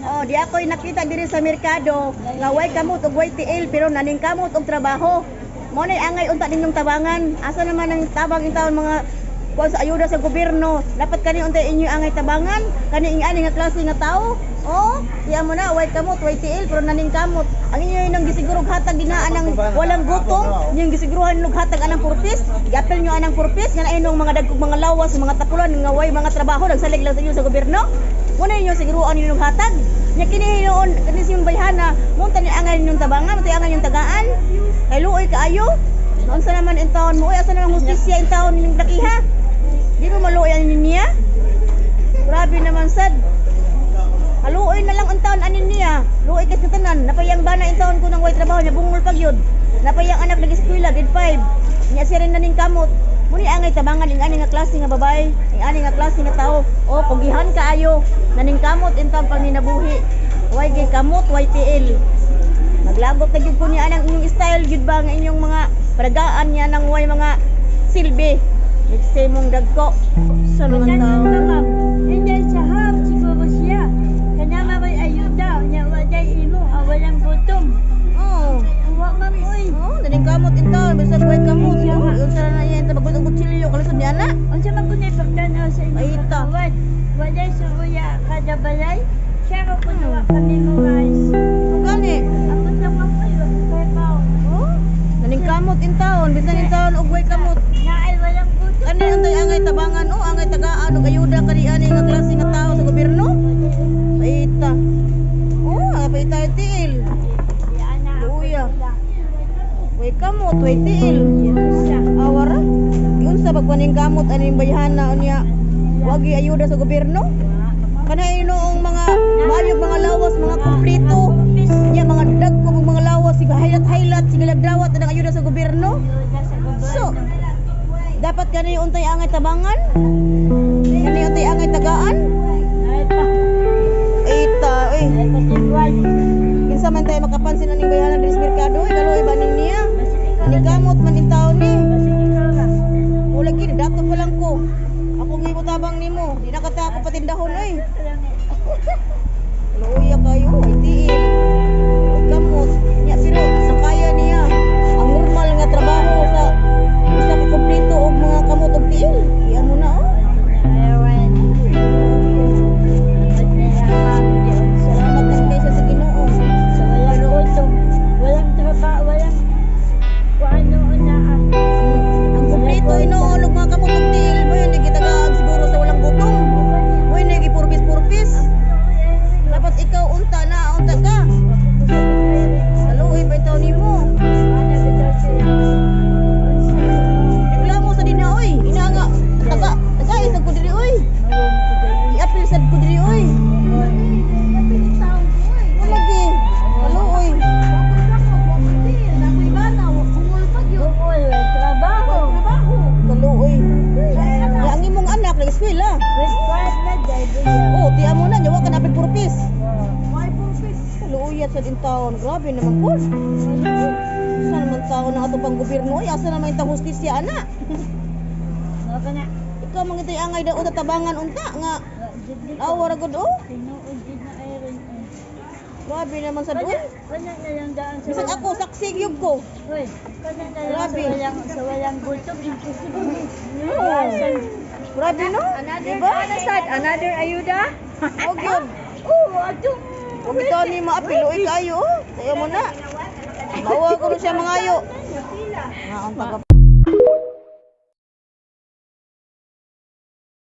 Oh, di ako'y nakita diri sa merkado nga way kamot og way TL pero naning kamot og trabaho. Mo nay angay unta ninyong tabangan. Asa naman ang tabang intawon mga kuan sa ayuda sa gobyerno? Dapat kani unta inyo angay tabangan. Kani ani nga klase nga tao. Oh, diya mo na way kamot way TL pero naning kamot. Ang inyo nang gisigurog hatag dinaan ng walang gutom, yung gisiguruhan ng hatag anang purpis. Gapel nyo anang purpis nga nainong mga dagkog mga lawas, mga tapulan nga way mga trabaho nagsalig lang sa inyo sa gobyerno. Muna ninyo siguruan ninyo hatag. Nya kini noon kani siyong bayhana, munta ni angay ninyong tabangan, munta angay ninyong tagaan. Kay luoy kaayo. Unsa naman in taon mo, asa naman hustisya in taon ninyong dakiha? Di mo maluoy niya? Grabe naman sad. Haluoy na lang ang taon anin niya. Luoy kasi tanan. Napayang bana in taon ko nang way trabaho niya bungol pag yun. Napayang anak nag-eskwela grade 5. Niya siya rin naning kamot. Muni angay tabangan ing ani nga klase nga babae, ing ani nga klase nga tao. O pugihan kaayo. Naning kamot in taon pang ninabuhi. Way kay kamot, way PL. Maglagot na gyud ko niya anang inyong style gyud ba nga inyong mga padagaan niya nang way mga silbi. Nagse mong dagko. Sa naman tao. Hindi sahab siguro siya. Kanya may ayuda, nya waday imo, walang gutom. Oh. Wa man oy. Oh, daning kamot in taon, bisan way kamot. Oh, unsa na yan tabagod ang kutsilyo kalisod ni ana? Unsa man kunay pagtanaw sa imo Ay, ita. katawan? Waday suya kada balay. Siya ko kuno kami memorize. Gani. Ako sa mga kay pao. Oh, daning kamot in taon, bisan in taon og way kamot. Naay walang gutom. Ani antay angay tabangan o angay tagaan og ayuda kani ani nga klase nga tao sa gobyerno? Paita. Oh, paita til. Di ana. Luya. Way kamot, way til. Awara. Unsa pagpaning kamot aning bayhana unya? Wagi ayuda sa gobyerno? Kanay noong mga mayog mga lawas, mga kumplito. Nya mga dagko ug mga lawas sige highlight sige lagdawat ang ayuda sa gobyerno. So, dapat kani untay angay tabangan? Kani untay angay tagaan? Naay pa. Ita, oy. Naay pa tigway. Kinsa man tayo makapansin aning bayhana diri sa merkado, oy, kaloy ba ning niya? Ani kamot man in taon ni. Wala gid dato pa lang ko. Ako ngimo tabang nimo, di na kata ako patindahon oy. Luya kayo, ay tiil. Kamot, nya pero sa kaya niya ang normal nga trabaho sa usa ka kompleto og mga kamot og tiil. Iyan mo na oh. Salamat din kayo sa Ginoo. Ang kompleto inoon og mga kamot og tiil mo yun nagitagaag siguro sa walang gutom. Uy, nagipurpis-purpis. Dapat ikaw unta ka. Saluoy pa itaw nimo. Reklamo sa dina oy. Ina nga taga isag ko diri oy. I-appeal sad ko diri oy. Lagi. Saluoy. Saluoy. Ya ang imong anak nag-eskwela. Oh, tiya mo na nya wa ka napit purpis. Saluoy sa din taon. Grabe naman po. Sa naman taon ng atong pang-gobyerno oy, asa naman itang hustisya ana? Ikaw mangitay angay daw ta tabangan unta nga awara gud oh. Grabe naman sa doon. Bisag ako saksi gyud ko. Grabe. Sa walang gutom, impossible. Grabe no? Diba? Another ayuda? Oh gyud. Adong. Huwag ito ni maapil kayo oh. Tayo mo na. Bawa ko na siya mangayo. Nga ang taga